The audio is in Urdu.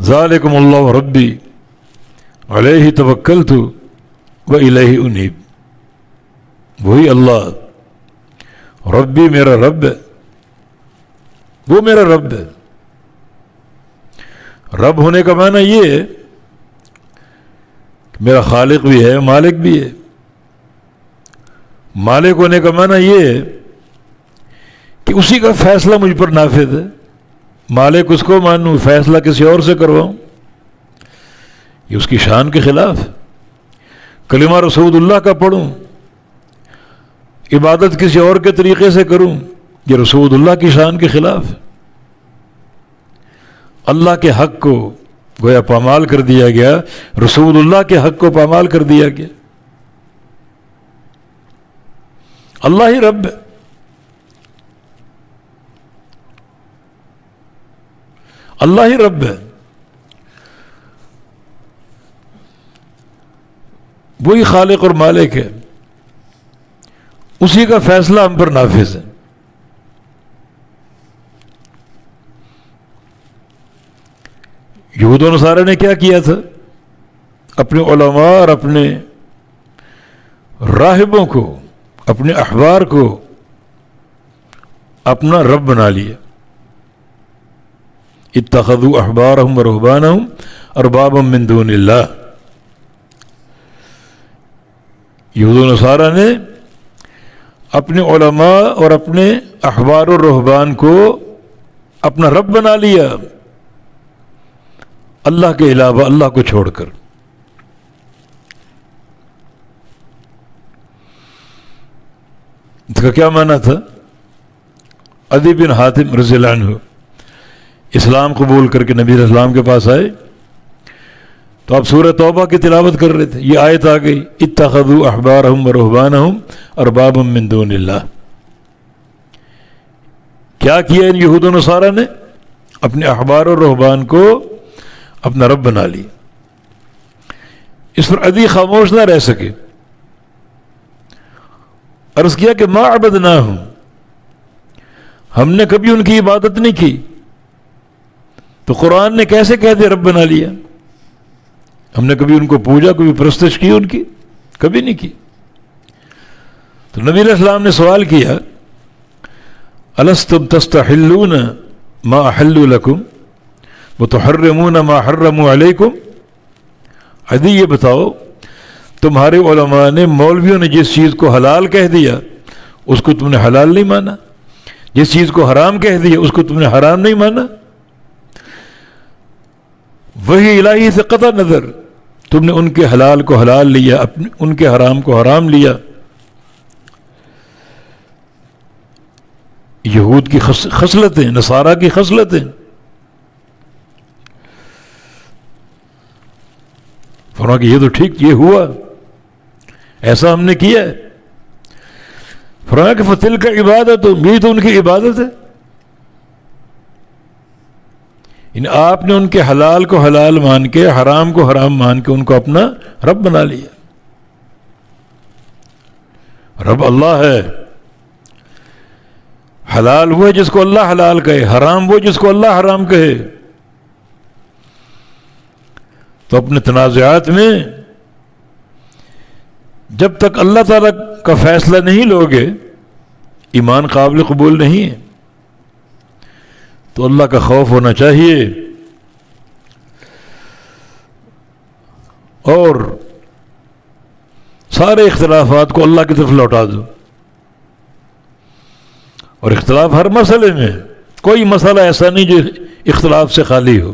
ذالکم اللہ ربی علیہ توکلت و الیہ انیب. وہی اللہ ربی میرا رب ہے، وہ میرا رب ہے. رب ہونے کا معنی یہ ہے کہ میرا خالق بھی ہے، مالک بھی ہے. مالک ہونے کا معنی یہ ہے کہ اسی کا فیصلہ مجھ پر نافذ ہے. مالک اس کو مانوں، فیصلہ کسی اور سے کرواؤں، یہ اس کی شان کے خلاف ہے. کلمہ رسول اللہ کا پڑھوں، عبادت کسی اور کے طریقے سے کروں، یہ رسول اللہ کی شان کے خلاف ہے. اللہ کے حق کو گویا پامال کر دیا گیا، رسول اللہ کے حق کو پامال کر دیا گیا. اللہ ہی رب ہے. اللہ ہی رب ہے، وہی خالق اور مالک ہے، اسی کا فیصلہ ہم پر نافذ ہے. یہود و نصارہ نے کیا کیا تھا؟ اپنے علماء اور اپنے راہبوں کو، اپنے احبار کو اپنا رب بنا لیا. اتخذوا احبارهم ورهبانهم اربابا من دون اللہ. یہود و نصارہ نے اپنے علماء اور اپنے احبار و رہبان کو اپنا رب بنا لیا، اللہ کے علاوہ، اللہ کو چھوڑ کر. اس کا کیا معنی تھا؟ عدی بن حاتم رضی اللہ عنہ اسلام قبول کر کے نبی علیہ السلام کے پاس آئے تو آپ سورہ توبہ کی تلاوت کر رہے تھے. یہ آیت آ گئی، اتخذوا احبارهم ورہبانهم اربابا من دون اللہ. کیا کیا ان یہود و نصارہ نے؟ اپنے احبار اور رہبان کو اپنا رب بنا لی. اس پر عدی خاموش نہ رہ سکے. عرض کیا کہ ما عبدناہم، ہم نے کبھی ان کی عبادت نہیں کی. تو قرآن نے کیسے کہہ دیا رب بنا لیا؟ ہم نے کبھی ان کو پوجا، کبھی پرستش کی ان کی؟ کبھی نہیں کی. تو نبی علیہ السلام نے سوال کیا، الستم تستحلون ما احلوا لکم وتحرمون ما حرموا علیکم. عدی یہ بتاؤ، تمہارے علماء نے، مولویوں نے جس چیز کو حلال کہہ دیا اس کو تم نے حلال نہیں مانا، جس چیز کو حرام کہہ دیا اس کو تم نے حرام نہیں مانا. وہی الہی سے قطع نظر تم نے ان کے حلال کو حلال لیا، ان کے حرام کو حرام لیا. یہود کی خصلتیں، نصارہ کی خصلتیں. فرمایا کہ یہ تو ٹھیک، یہ ہوا، ایسا ہم نے کیا ہے. فرمایا کہ فتلک عبادت، یہ تو ان کی عبادت ہے. آپ نے ان کے حلال کو حلال مان کے، حرام کو حرام مان کے ان کو اپنا رب بنا لیا. رب اللہ ہے. حلال وہ ہے جس کو اللہ حلال کہے، حرام وہ جس کو اللہ حرام کہے. تو اپنے تنازعات میں جب تک اللہ تعالیٰ کا فیصلہ نہیں لوگے، ایمان قابل قبول نہیں ہے. تو اللہ کا خوف ہونا چاہیے اور سارے اختلافات کو اللہ کی طرف لوٹا دو. اور اختلاف ہر مسئلے میں، کوئی مسئلہ ایسا نہیں جو اختلاف سے خالی ہو.